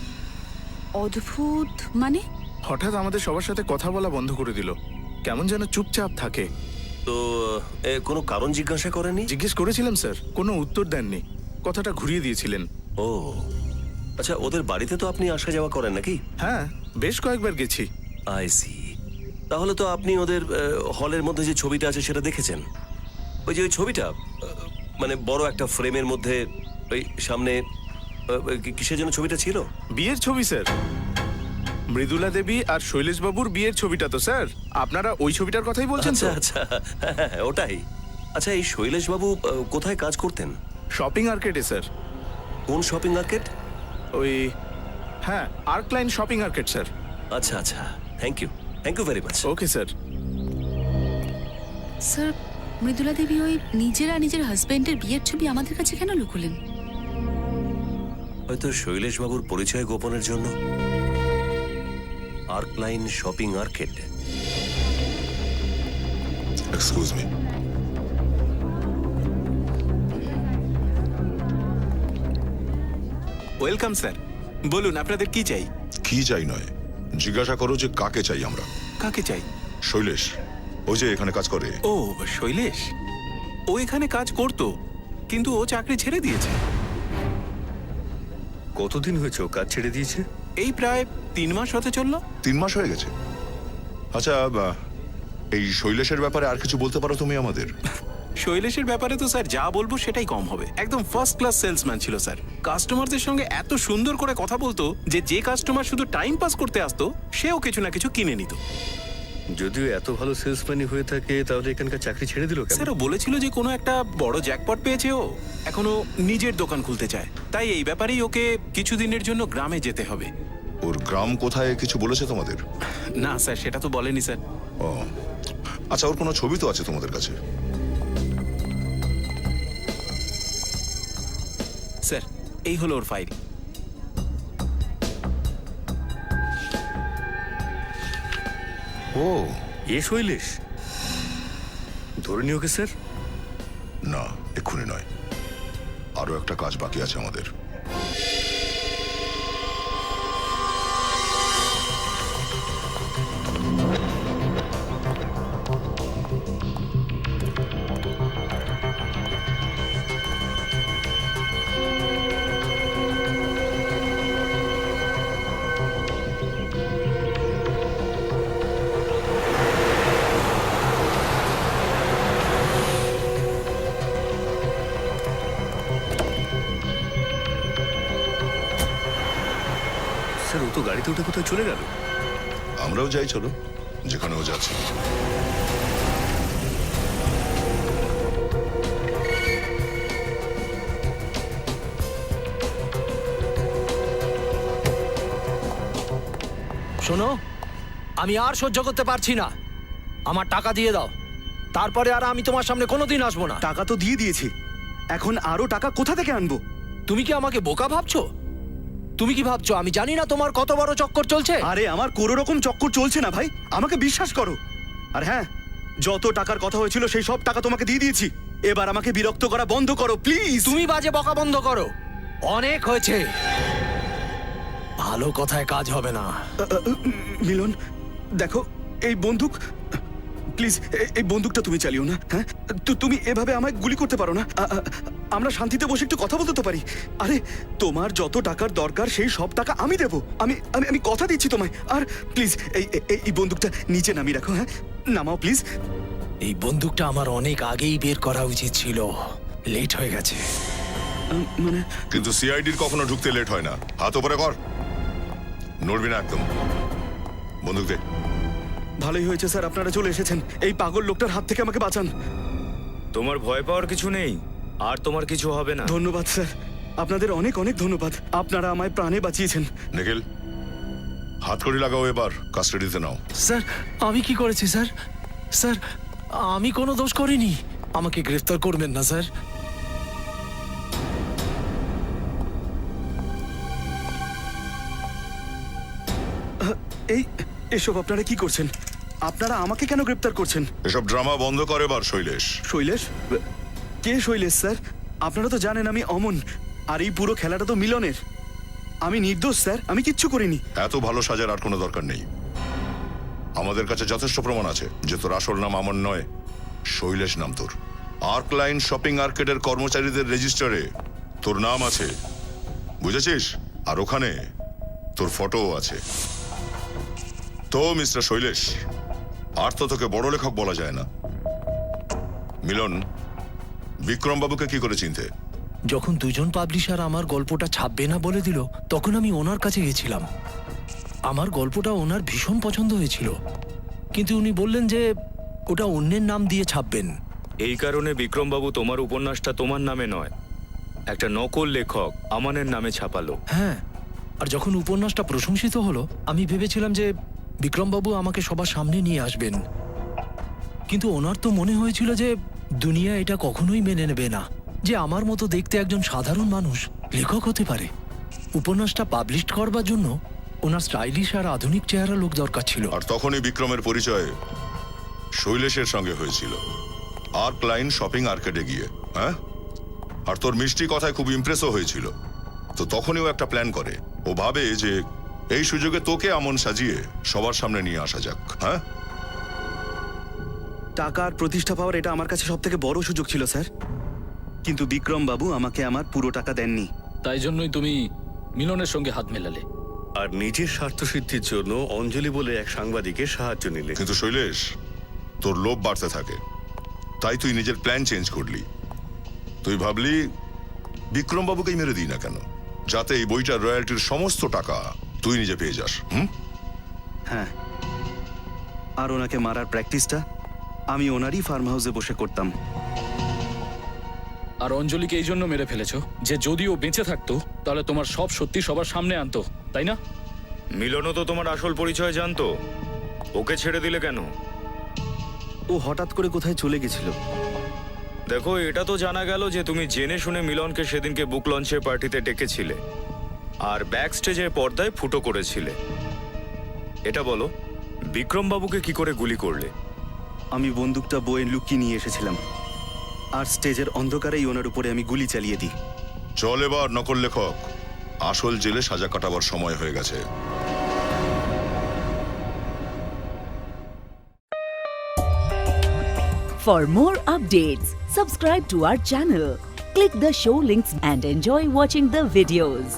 [SPEAKER 12] অদ্ভুত মানে?
[SPEAKER 6] হঠাৎ আমাদের সবার সাথে কথা বলা বন্ধ করে দিল, কেমন যেন চুপচাপ থাকে।
[SPEAKER 9] তো কোনো কারণ জিজ্ঞাসা করেনি?
[SPEAKER 6] জিজ্ঞেস করেছিলাম স্যার, কোনো উত্তর দেননি, কথাটা ঘুরিয়ে দিয়েছিলেন।
[SPEAKER 9] ও আচ্ছা, ওদের বাড়িতে তো আপনি আসা যাওয়া করেন নাকি?
[SPEAKER 6] হ্যাঁ, বেশ কয়েকবার গেছি।
[SPEAKER 9] I see. তাহলে তো আপনি ওদের হলের মধ্যে যে ছবিটা আছে সেটা দেখেছেন? ওই যে ওই ছবিটা, মানে বড় একটা ফ্রেমের মধ্যে ওই সামনে কিসের জন্য ছবিটা ছিল?
[SPEAKER 6] বিয়ের ছবি স্যার, মৃদুলা দেবী আর শৈলেশ বাবুর বিয়ের ছবিটা তো স্যার। আপনারা ওই ছবিটার কথাই বলছেন তো?
[SPEAKER 9] আচ্ছা আচ্ছা, হ্যাঁ, ওটাই। আচ্ছা, এই শৈলেশ বাবু কোথায় কাজ করতেন?
[SPEAKER 6] শপিং আর্কেডে স্যার।
[SPEAKER 9] কোন শপিং মার্কেট?
[SPEAKER 6] ওই হ্যাঁ, আর্কলাইন শপিং আর্কেড স্যার।
[SPEAKER 9] আচ্ছা আচ্ছা, thank you very much.
[SPEAKER 6] Okay sir.
[SPEAKER 12] Sir, Mridula Debi ওই নিজের হাজবেন্ডের বিয়ের ছবি আমাদের কাছে কেন লুকুলেন?
[SPEAKER 9] হয়তো শৈলেশ বাবুর পরিচয় গোপনের জন্য। Arkline shopping arcade.
[SPEAKER 4] Excuse me.
[SPEAKER 8] Welcome sir, বলুন আপনাদের কি চাই?
[SPEAKER 4] কি চাই নয়, জিজ্ঞাসা করো যে কাকে চাই আমরা।
[SPEAKER 8] কাকে চাই?
[SPEAKER 4] শৈলেশ, ওই যে এখানে কাজ করে।
[SPEAKER 8] ও শৈলেশ, ও এখানে কাজ করতো, কিন্তু ও চাকরি ছেড়ে দিয়েছে।
[SPEAKER 7] কতদিন হয়েছে ও কাজ ছেড়ে দিয়েছে?
[SPEAKER 8] এই প্রায় 3 মাস হতে চললো।
[SPEAKER 4] 3 মাস হয়ে গেছে। আচ্ছা, এই শৈলেশের ব্যাপারে আর কিছু বলতে পারো তুমি আমাদের?
[SPEAKER 8] শৈলেশের ব্যাপারে তো স্যার যা বলবো সেটাই কম হবে। একদম ফার্স্ট ক্লাস সেলসম্যান ছিল স্যার। কাস্টমারদের সঙ্গে এত সুন্দর করে কথা বলতো যে কাস্টমার শুধু টাইম পাস করতে আসতো সেও কিছু না কিছু কিনে নিত।
[SPEAKER 7] যদিও এত ভালো সেলসম্যানই হয়ে থাকে, তাহলে এখানকার চাকরি ছেড়ে দিল কেন?
[SPEAKER 8] স্যার, ও বলেছিল যে কোনো একটা বড় জ্যাকপট পেয়েছে, ও এখনো নিজের দোকান খুলতে চায়। তাই এই ব্যাপারেই ওকে কিছুদিনের জন্য গ্রামে যেতে হবে।
[SPEAKER 4] ওর গ্রাম কোথায় কিছু বলেছে তোমাদের?
[SPEAKER 8] না স্যার, সেটা তো বলেনি স্যার।
[SPEAKER 4] ও আচ্ছা, ওর কোনো ছবি তো আছে তোমাদের কাছে?
[SPEAKER 8] স্যার, এই হলো ওর ফাইল।
[SPEAKER 7] ও এ শৈলেশ, ধরে নিও ওকে স্যার।
[SPEAKER 4] না, এক্ষুনি নয়, আরো একটা কাজ বাকি আছে আমাদের।
[SPEAKER 7] স্যার, ও তো গাড়িতে উঠে কোথায় চলে গেল।
[SPEAKER 4] আমরাও যাই, চলো যেখানে ও যাচ্ছে।
[SPEAKER 3] শোনো, আমি আর সহ্য করতে পারছি না। আমার টাকা দিয়ে দাও, তারপরে আর আমি তোমার সামনে কোনোদিন আসবো না।
[SPEAKER 2] টাকা তো দিয়ে দিয়েছি, এখন আরো টাকা কোথা থেকে আনবো?
[SPEAKER 3] তুমি কি আমাকে বোকা ভাবছো? তুমি কি ভাবছো আমি জানি না তোমার কত বড় চক্কর চলছে?
[SPEAKER 2] আরে আমার কোনো রকম চক্কর চলছে না ভাই, আমাকে বিশ্বাস করো। আর হ্যাঁ, যত টাকার কথা হয়েছিল সেই সব টাকা তোমাকে দিয়ে দিয়েছি। এবার আমাকে বিরক্ত করা বন্ধ করো প্লিজ।
[SPEAKER 3] তুমি বাজে বকা বন্ধ করো, অনেক হয়েছে। ভালো কথায় কাজ হবে না।
[SPEAKER 2] মিলন, দেখো এই বন্দুক, প্লিজ এই বন্দুকটা তুমি চালিও না। হ্যাঁ, তুমি এভাবে আমায় গুলি করতে পারো না। আমরা শান্তিতে বসে একটু কথা বলতে তো পারি। আরে তোমার যত টাকার দরকার সেই সব টাকা আমি দেবো। আমি আমি আমি কথা দিচ্ছি তোমায়। আর প্লিজ এই বন্দুকটা নিচে নামিয়ে রাখো। হ্যাঁ, নামাও প্লিজ।
[SPEAKER 3] এই বন্দুকটা আমার অনেক আগেই বের করা উচিত ছিল, লেট হয়ে গেছে।
[SPEAKER 2] মানে
[SPEAKER 4] কিন্তু সিআইডির কখনো ঢুকতে লেট হয় না। হাত উপরে কর, নড়বি না একদম। বন্দুক দে।
[SPEAKER 2] ভালোই হয়েছে স্যার আপনারা চলে এসেছেন। এই পাগল লোকটার হাত থেকে আমাকে বাঁচান।
[SPEAKER 6] তোমার ভয় পাওয়ার কিছু নেই, আর তোমার কিছু হবে না।
[SPEAKER 2] ধন্যবাদ স্যার, আপনাদের অনেক অনেক ধন্যবাদ। আপনারা আমায় প্রাণে বাঁচিয়েছেন।
[SPEAKER 4] নিখিল, হাত কড়ি লাগাও, এবার কাস্টাডিতে নাও।
[SPEAKER 3] স্যার, আমি কি করেছি স্যার? স্যার, আমি কোনো দোষ করিনি, আমাকে গ্রেফতার করবেন না স্যার।
[SPEAKER 2] এসব আপনারা কি করছেন? আপনারা আমাকে কেন গ্রেপ্তার করছেন?
[SPEAKER 4] এসব ড্রামা বন্ধ করে এবার শৈলেশ।
[SPEAKER 2] শৈলেশ? কে শৈলেশ স্যার? আপনারা তো জানেন আমি অমন, আর এই পুরো খেলাটা তো মিলনের। আমি নির্দোষ স্যার, আমি কিচ্ছু করিনি।
[SPEAKER 4] এত ভালো সাজার আর কোনো দরকার নেই। আমাদের কাছে যথেষ্ট প্রমাণ আছে যে তোর আসল নাম আমন নয়, শৈলেশ নাম তোর। আর্কলাইন শপিং আর্কেডের কর্মচারীদের রেজিস্টারে তোর নাম আছে, বুঝেছিস? আর ওখানে তোর ফটোও আছে। তো মিস্টার শৈলেশ, আর তো তোকে বড় লেখক বলা যায় না। মিলন, বিক্রম বাবুকে কি করে চিনতে?
[SPEAKER 3] যখন দুজন পাবলিশার আমার গল্পটা ছাপবে না বলে দিল, তখন আমি ওনার কাছে গেছিলাম। আমার গল্পটা ওনার ভীষণ পছন্দ হয়েছিল, কিন্তু উনি বললেন যে ওটা অন্যের নাম দিয়ে ছাপবেন।
[SPEAKER 6] এই কারণে বিক্রমবাবু তোমার উপন্যাসটা তোমার নামে নয়, একটা নকল লেখক আমানের নামে ছাপালো।
[SPEAKER 3] হ্যাঁ, আর যখন উপন্যাসটা প্রশংসিত হলো, আমি ভেবেছিলাম যে বিক্রমবাবু আমাকে সবার সামনে নিয়ে আসবেন। কিন্তু ওনার তো মনে হয়েছিল যে দুনিয়া এটা কখনোই মেনে নেবে না যে আমার মতো দেখতে একজন সাধারণ মানুষ লেখক হতে পারে। উপন্যাসটা পাবলিশ করবার জন্য ওনার স্টাইলিশ আর আধুনিক চেহারা লোক দরকার ছিল।
[SPEAKER 4] আর তখনই বিক্রমের পরিচয় শৈলেশের সঙ্গে হয়েছিল আর্কলাইন শপিং আর্কেডে গিয়ে। হ্যাঁ, আর তোর মিষ্টি কথায় খুব ইমপ্রেসও হয়েছিল। তো তখনই ও একটা প্ল্যান করে। ও ভাবে যে এই সুযোগে তোকে আমন সাজিয়ে সবার সামনে নিয়ে আসা যাক। হ্যাঁ,
[SPEAKER 2] টাকা আর প্রতিষ্ঠা পাওয়ার এটা আমার কাছে সব থেকে বড় সুযোগ ছিল স্যার, কিন্তু বিক্রম বাবু আমাকে আমার পুরো টাকা দেননি।
[SPEAKER 5] তাই জন্যই তুমি মিলনের সঙ্গে হাত মেলালে।
[SPEAKER 7] আর নিজের স্বার্থসিদ্ধির জন্য অঞ্জলি বলে এক সাংবাদিকের সাহায্য নিলে।
[SPEAKER 4] কিন্তু শৈলেশ, তোর লোভ বাড়তে থাকে, তাই তুই নিজের প্ল্যান চেঞ্জ করলি। তুই ভাবলি বিক্রম বাবুকেই মেরে দিই না কেন, যাতে এই বইটার রয়্যালটির সমস্ত টাকা তুই নিজে পেয়ে যাস।
[SPEAKER 2] হ্যাঁ, আর ওনাকে মারার প্র্যাকটিসটা আমি ওনারই ফার্ম হাউসে বসে করতাম।
[SPEAKER 5] আর অঞ্জলিকে এই জন্য মেরে ফেলেছো যে যদি ও বেঁচে থাকতো তাহলে তোমার সব সত্যি সবার সামনে আনতো, তাই না?
[SPEAKER 6] মিলনও তো তোমার আসল পরিচয় জানতো, ওকে ছেড়ে দিলে কেন?
[SPEAKER 2] ও হঠাৎ করে কোথায় চলে গেছিল।
[SPEAKER 6] দেখো, এটা তো জানা গেল যে তুমি জেনে শুনে মিলনকে সেদিনকে বুক লঞ্চের পার্টিতে ডেকেছিলে আর ব্যাক স্টেজের পর্দায় ফুটো করেছিলে। এটা বলো, বিক্রম বাবুকে কি করে গুলি করলে?
[SPEAKER 2] আমি বন্দুকটা বইয়ে লুকিয়ে নিয়ে এসেছিলাম, আর স্টেজের অন্ধকারেই ওনার উপরে আমি গুলি চালিয়ে দিই।
[SPEAKER 4] চল এবার নকল লেখক, আসল জেলে সাজা কাটাবার সময় হয়ে গেছে।
[SPEAKER 14] For more updates, subscribe to our channel, click the show links and enjoy watching the videos.